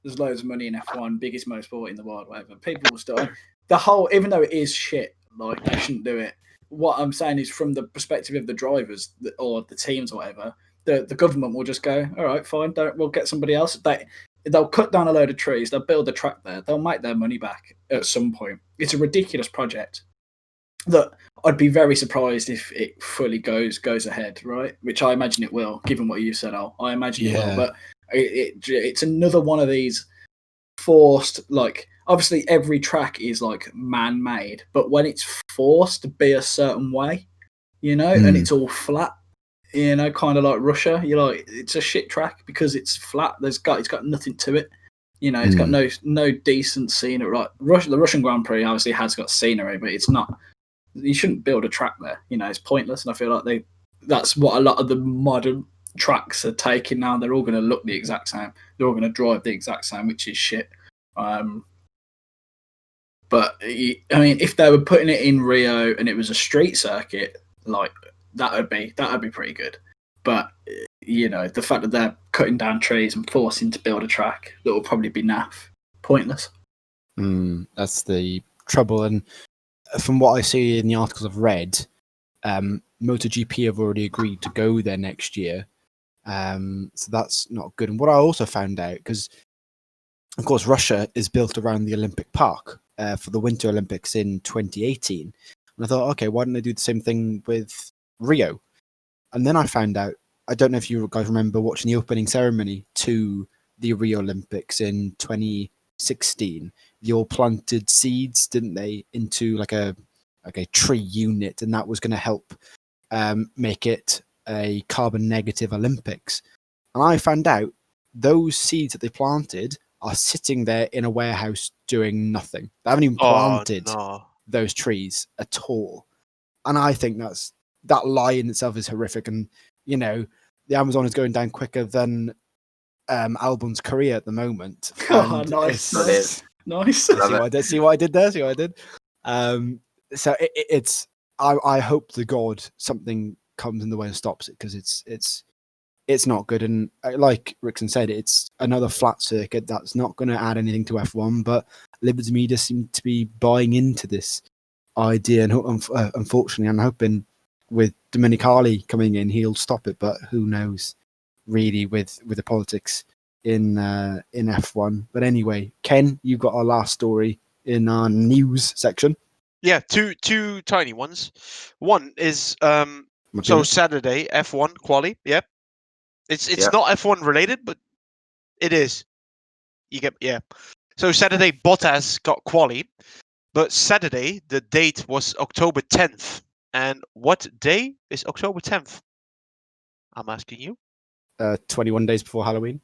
there's loads of money in F1, biggest motorsport in the world, whatever. People will still even though it is shit, like they shouldn't do it. What I'm saying is, from the perspective of the drivers or the teams or whatever, the government will just go, all right, fine, we'll get somebody else. They'll cut down a load of trees. They'll build a track there. They'll make their money back at some point. It's a ridiculous project. that I'd be very surprised if it fully goes ahead, right? Which I imagine it will, given what you said, Al. I imagine it will, but it's another one of these forced, like, obviously every track is like man-made, but when it's forced to be a certain way, and it's all flat, kind of like Russia, you're like, it's a shit track because it's flat. It's got nothing to it. It's got no decent scenery. Right, the Russian Grand Prix obviously has got scenery, but it's not. You shouldn't build a track there. It's pointless, and I feel like that's what a lot of the modern tracks are taking now. They're all going to look the exact same. They're all going to drive the exact same, which is shit. But I mean, if they were putting it in Rio and it was a street circuit, like that would be pretty good. But the fact that they're cutting down trees and forcing to build a track that will probably be naff, pointless. That's the trouble. And from what I see in the articles I've read, MotoGP have already agreed to go there next year. So that's not good. And what I also found out, because of course Russia is built around the Olympic Park for the Winter Olympics in 2018. And I thought, okay, why don't they do the same thing with Rio? And then I found out, I don't know if you guys remember watching the opening ceremony to the Rio Olympics in 2016. They all planted seeds, didn't they, into like a tree unit, and that was going to help make it a carbon negative Olympics. And I found out those seeds that they planted are sitting there in a warehouse doing nothing. They haven't even planted those trees at all. And I think that lie in itself is horrific. And the Amazon is going down quicker than Albon's career at the moment. Oh, nice. See what I did there? See what I did? So it's. I hope to God something comes in the way and stops it, because it's not good. And like Rickson said, it's another flat circuit that's not going to add anything to F1. But Liberty Media seem to be buying into this idea, and unfortunately, I'm hoping with Domenicali coming in, he'll stop it. But who knows, really, with the politics in F1. But anyway, Ken, you've got our last story in our news section. Yeah, two tiny ones. One is so Saturday F1 quali. Yeah, it's not F1 related, but it is. So Saturday Bottas got quali, but Saturday the date was October 10th. And what day is October 10th? I'm asking you. 21 days before Halloween.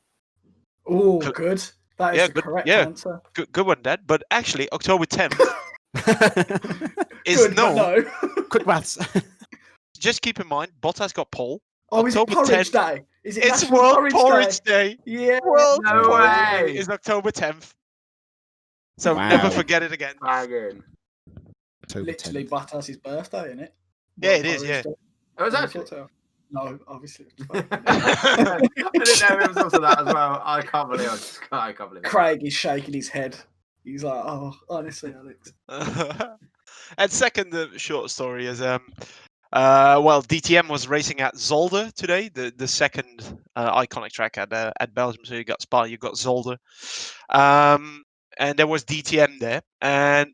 Oh, good. That is the correct answer. Good one, Dad. But actually, October 10th is good, no. Quick maths. Just keep in mind, Bottas got pole. Oh, is it Porridge Day? It's World Porridge Day. Yeah. World Porridge Day is October 10th. So never forget it again. Literally Bottas' birthday, isn't it? Yeah, it is, yeah. It was actually. No, obviously. I didn't know it was also that as well. I can't believe it. Craig is shaking his head. He's like, oh, honestly, Alex. And second, the short story is DTM was racing at Zolder today, the second iconic track at Belgium. So you got Spa, you got Zolder, and there was DTM there. And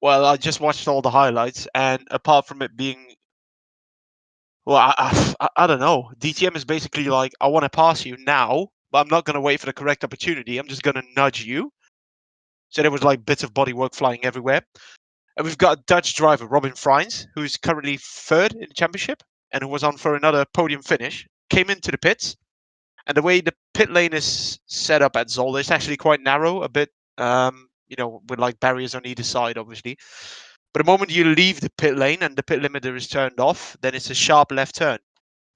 well, I just watched all the highlights, and apart from it being, well, I don't know. DTM is basically like, I want to pass you now, but I'm not going to wait for the correct opportunity. I'm just going to nudge you. So there was like bits of bodywork flying everywhere. And we've got a Dutch driver, Robin Freins, who's currently third in the championship and who was on for another podium finish, came into the pits. And the way the pit lane is set up at Zolder, it's actually quite narrow, a bit, with like barriers on either side, obviously. But the moment you leave the pit lane and the pit limiter is turned off, then it's a sharp left turn.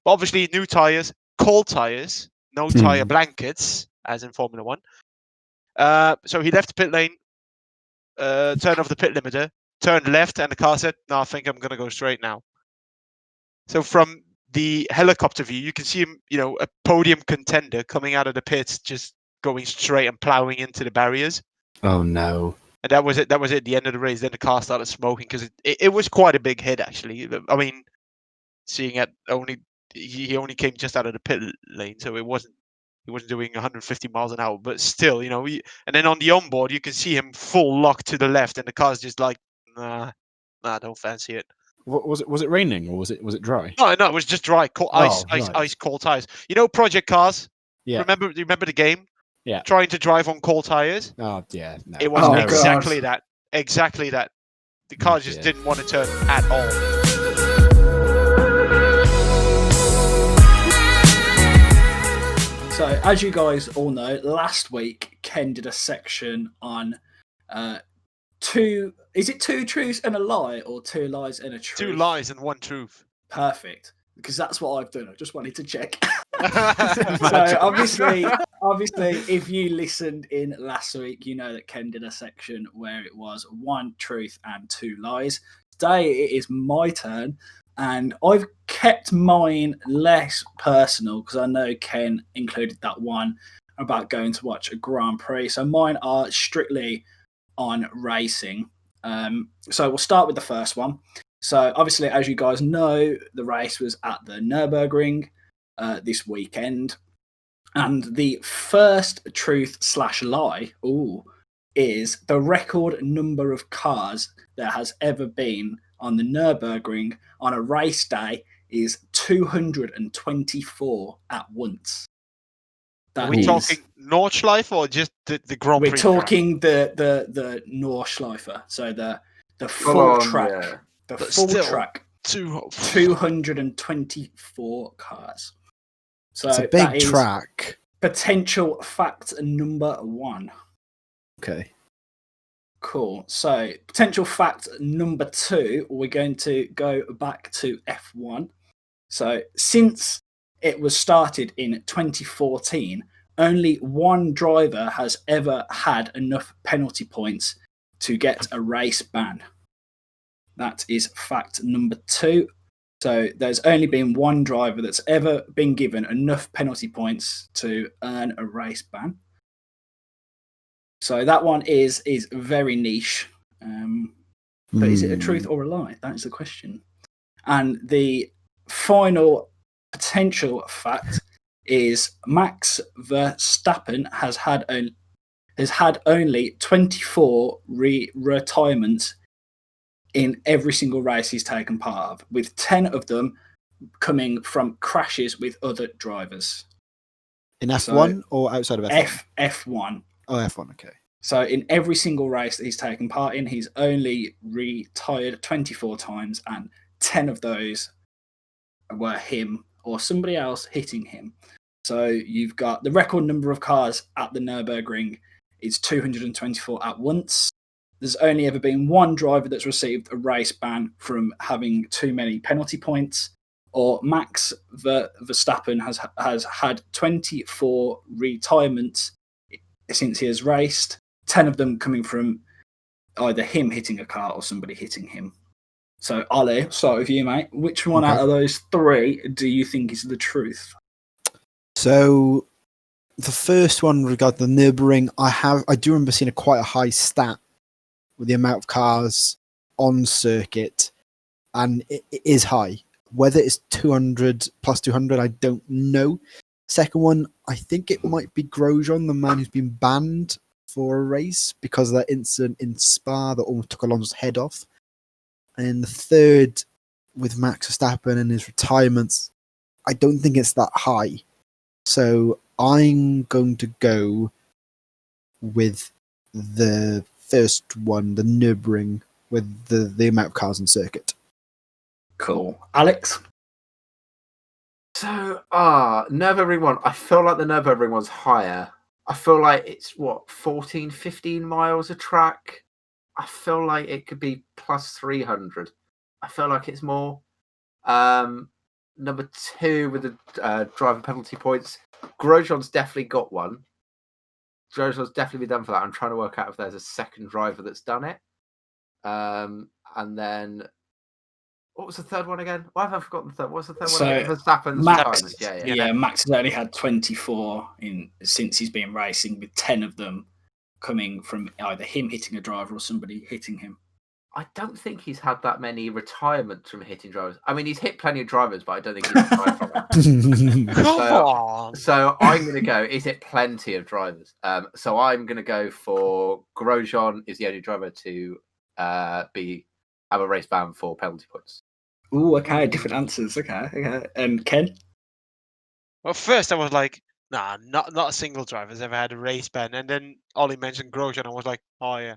But obviously, new tyres, cold tyres, no tyre blankets, as in Formula 1. So he left the pit lane, turned off the pit limiter, turned left, and the car said, no, I think I'm going to go straight now. So from the helicopter view, you can see him, a podium contender coming out of the pits, just going straight and ploughing into the barriers. Oh, no. And that was it. That was it. The end of the race. Then the car started smoking because it was quite a big hit, actually. I mean, seeing it he only came just out of the pit lane, so he wasn't doing 150 miles an hour. But still, and then on the onboard, you can see him full lock to the left, and the car's just like, nah. Nah, I don't fancy it. What was it? Was it raining or was it dry? No, it was just dry, ice, right. cold tires. You know, Project Cars. Yeah. Remember the game? Yeah. Trying to drive on cold tires. Oh yeah. No. It was Oh, exactly God. that. Exactly that. The car just Yeah. didn't want to turn at all. So, as you guys all know, last week Ken did a section on two truths and a lie, or two lies and a truth? 2 lies and 1 truth. Perfect, because that's what I've done. I just wanted to check. So obviously, if you listened in last week, you know that Ken did a section where it was 1 truth and 2 lies. Today it is my turn, and I've kept mine less personal because I know Ken included that one about going to watch a Grand Prix. So mine are strictly on racing. So we'll start with the first one. So obviously, as you guys know, the race was at the Nürburgring this weekend, and the first truth/lie is the record number of cars there has ever been on the Nürburgring on a race day is 224 at once. Are we talking Nordschleife or just the Grand Prix? We're talking the Nordschleife, so the full on, track. yeah. The But full still, track. 224 cars. So It's a that big is track. potential fact number 1. Okay. Cool. So potential fact number 2, we're going to go back to F1. So since it was started in 2014, only one driver has ever had enough penalty points to get a race ban. That is fact number 2. So there's only been one driver that's ever been given enough penalty points to earn a race ban. So that one is very niche. But is it a truth or a lie? That is the question. And the final potential fact is Max Verstappen has had only 24 retirements in every single race he's taken part of, with 10 of them coming from crashes with other drivers. In F1 or outside of F1? F1. Oh, F1, okay. So in every single race that he's taken part in, he's only retired 24 times, and 10 of those were him or somebody else hitting him. So you've got the record number of cars at the Nürburgring is 224 at once. There's only ever been one driver that's received a race ban from having too many penalty points, or Max Verstappen has had 24 retirements since he has raced, 10 of them coming from either him hitting a car or somebody hitting him. So, Ali, start with you, mate. Which one out of those 3 do you think is the truth? So, the first one regarding the Nürburgring, I do remember seeing quite a high stat with the amount of cars on circuit, and it is high. Whether it's 200 plus 200, I don't know. Second one, I think it might be Grosjean, the man who's been banned for a race because of that incident in Spa that almost took Alonso's head off. And the third, with Max Verstappen and his retirements, I don't think it's that high. So I'm going to go with the first one, the Nürburgring, with the amount of cars on circuit. Cool. Alex? So, Nürburgring one. I feel like the Nürburgring one's higher. I feel like it's, 14, 15 miles a track? I feel like it could be plus 300. I feel like it's more. Number 2 with the driver penalty points. Grosjean's definitely got one. Grosjean's definitely been done for that. I'm trying to work out if there's a second driver that's done it. And then, what was the third one again? Why have I forgotten the third? What's the third one again? Verstappen's retirement. Yeah. Max has only had 24 since he's been racing, with 10 of them coming from either him hitting a driver or somebody hitting him. I don't think he's had that many retirements from hitting drivers. I mean, he's hit plenty of drivers, but I don't think he's retired from them. So I'm going to go, is it plenty of drivers? So I'm going to go for Grosjean is the only driver to be have a race ban for penalty points. Ooh, okay, different answers. Okay. And Ken? Well, first I was like, nah, not a single driver has ever had a race ban. And then Ollie mentioned Grosjean, I was like, oh yeah.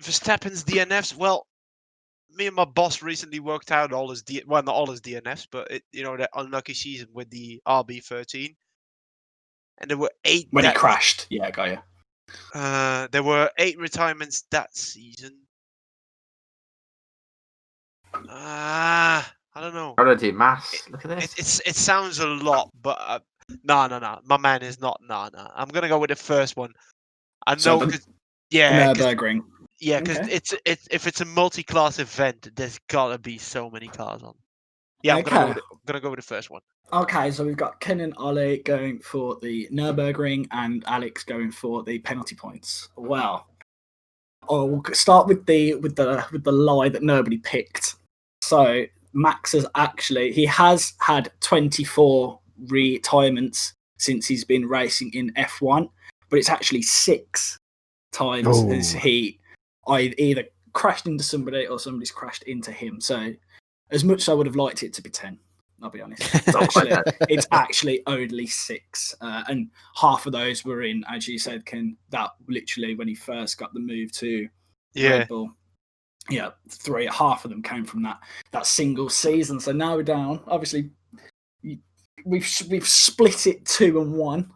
Verstappen's DNFs. Well, me and my boss recently worked out all his not all his DNFs, but that unlucky season with the RB13, and there were 8 when he crashed. Yeah, got you. There were 8 retirements that season. I don't know. How do I do maths? Look at this. It sounds a lot, but no. My man is not. No. I'm gonna go with the first one. I know, because Nürburgring. Yeah, because if it's a multi-class event, there's gotta be so many cars on. Yeah, I'm gonna go with the first one. Okay, so we've got Ken and Ollie going for the Nürburgring, and Alex going for the penalty points. Well, I'll start with the lie that nobody picked. So Max has had 24 retirements since he's been racing in F1, but it's actually 6 times as he either crashed into somebody or somebody's crashed into him. So as much as I would have liked it to be 10, I'll be honest, it's actually only 6, and half of those were in, as you said, Ken, that literally when he first got the move to Red Bull. Yeah, 3. Half of them came from that single season. So now we're down. Obviously, we've split it 2 and 1.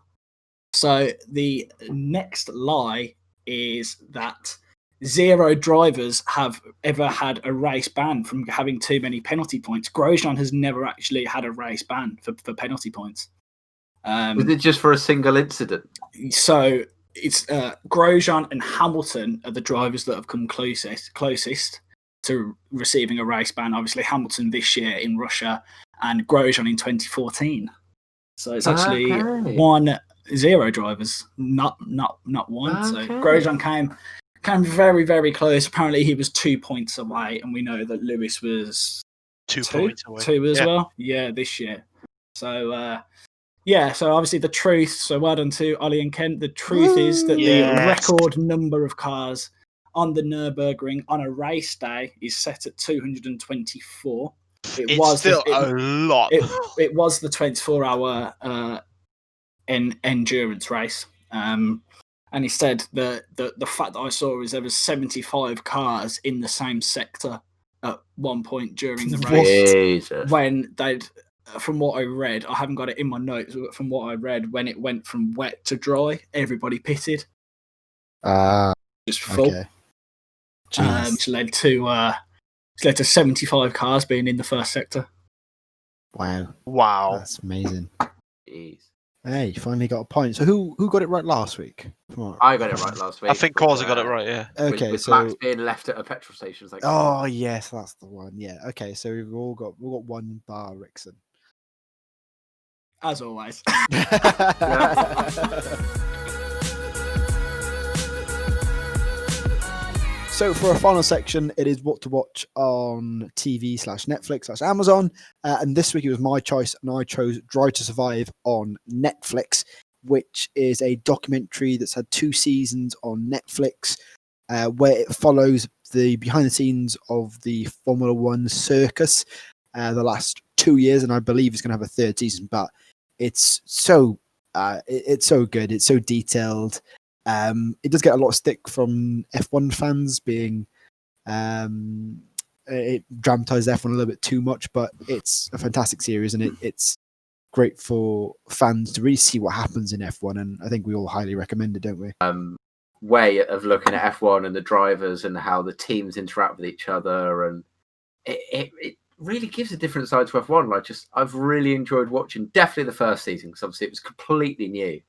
So the next lie is that 0 drivers have ever had a race ban from having too many penalty points. Grosjean has never actually had a race ban for penalty points. Was it just for a single incident? So it's Grosjean and Hamilton are the drivers that have come closest to receiving a race ban. Obviously, Hamilton this year in Russia and Grosjean in 2014. So it's actually 1-0 drivers, not 1. Okay. So Grosjean came very, very close. Apparently, he was 2 points away, and we know that Lewis was 2 points away. 2 as well. Yeah, this year. So. So obviously the truth, so well done to Ollie and Kent, the truth is that the record number of cars on the Nürburgring on a race day is set at 224. It's still a lot. It was the 24-hour endurance race. And he said that the fact that I saw is there was 75 cars in the same sector at one point during the race. When they'd... From what I read, I haven't got it in my notes, but from what I read, when it went from wet to dry, everybody pitted. Just full. Okay. Which led to 75 cars being in the first sector. Wow. That's amazing. Jeez. Hey, you finally got a point. So who got it right last week? I got it right last week. I think Corsa got it right, yeah. Okay, with so Max being left at a petrol station. Like, oh yes, that's the one. Yeah. Okay, so we've got 1 bar Rickson. As always. So for our final section, it is what to watch on TV/Netflix/Amazon. And this week it was my choice, and I chose Drive to Survive on Netflix, which is a documentary that's had 2 seasons on Netflix, where it follows the behind the scenes of the Formula One circus the last 2 years, and I believe it's going to have a 3rd season, but it's so good. It's so detailed. It does get a lot of stick from F1 fans being it dramatizes F1 a little bit too much, but it's a fantastic series, and it's great for fans to really see what happens in F1, and I think we all highly recommend it, don't we? Way of looking at F1 and the drivers and how the teams interact with each other, and it really gives a different side to F1. I've really enjoyed watching, definitely the first season, because obviously it was completely new,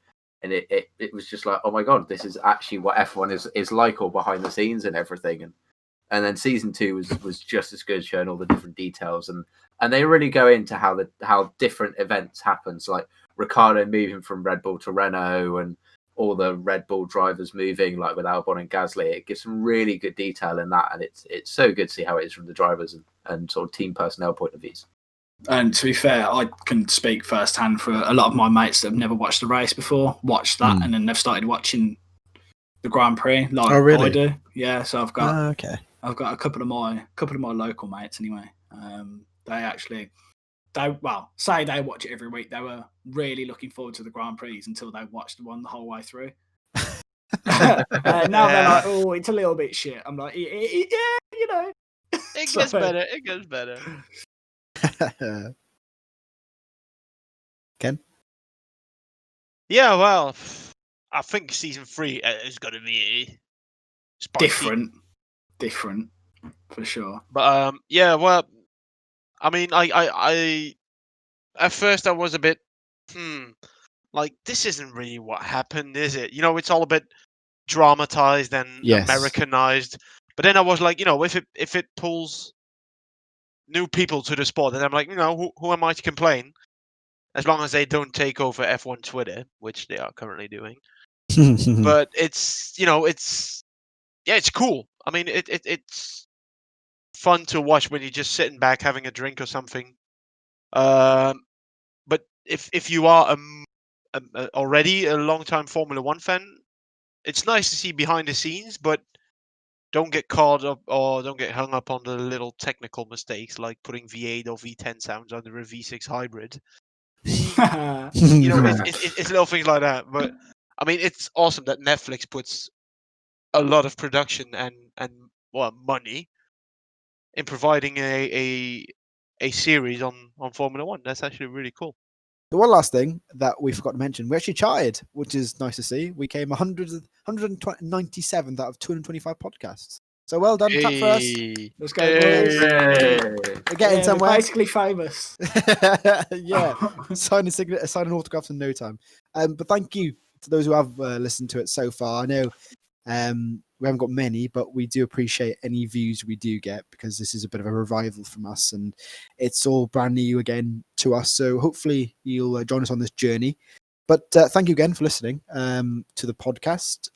and it was just like, oh my god, this is actually what F1 is like, all behind the scenes and everything. And then season 2 was just as good, showing all the different details, and they really go into how different events happen. So like Ricciardo moving from Red Bull to Renault, and all the Red Bull drivers moving, like with Albon and Gasly. It gives some really good detail in that, and it's so good to see how it is from the drivers and sort of team personnel point of views. And to be fair, I can speak firsthand for a lot of my mates that have never watched the race before, watched that, and then they've started watching the Grand Prix, like Oh, really? I do. Yeah, so I've got Okay. a couple of my local mates anyway. They say they watch it every week. They were really looking forward to the Grand Prix until they watched the one the whole way through. Now they're like, oh, it's a little bit shit. I'm like, yeah, you know. It gets better. It gets better. Ken? Yeah, well, I think season 3 is going to be spicy. Different for sure. But yeah, well, I mean, I at first I was a bit, like, this isn't really what happened, is it? You know, it's all a bit dramatized and Yes. Americanized. But then I was like, you know, if it pulls new people to the sport, then I'm like, you know, who am I to complain? As long as they don't take over F1 Twitter, which they are currently doing. But it's, you know, it's cool. I mean, it's fun to watch when you're just sitting back having a drink or something. But if you are already a long-time Formula One fan, it's nice to see behind the scenes, but don't get caught up or don't get hung up on the little technical mistakes like putting V8 or V10 sounds under a V6 hybrid. You know, it's little things like that. But I mean, it's awesome that Netflix puts a lot of production and money in providing a series on Formula One. That's actually really cool. The one last thing that we forgot to mention, we actually charted, which is nice to see. We came 197th out of 225 podcasts. So well done, clap for us. Let's go, boys. We're getting somewhere. We're basically famous. Yeah, signing autographs in no time. But thank you to those who have listened to it so far. I know we haven't got many, but we do appreciate any views we do get because this is a bit of a revival from us and it's all brand new again to us. So hopefully you'll join us on this journey. But thank you again for listening to the podcast.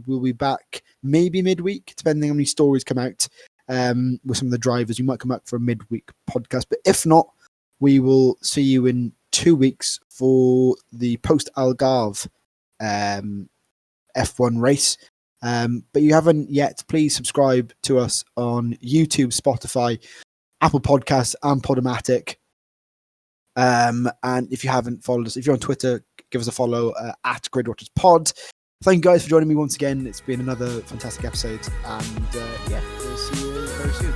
We'll be back maybe midweek, depending on how many stories come out with some of the drivers. We might come back for a midweek podcast. But if not, we will see you in 2 weeks for the post-Algarve F1 race. But you haven't yet, please subscribe to us on YouTube, Spotify, Apple Podcasts, and Podomatic. And if you haven't followed us, if you're on Twitter, give us a follow at GridWatchersPod. Thank you guys for joining me once again. It's been another fantastic episode, and we'll see you very soon.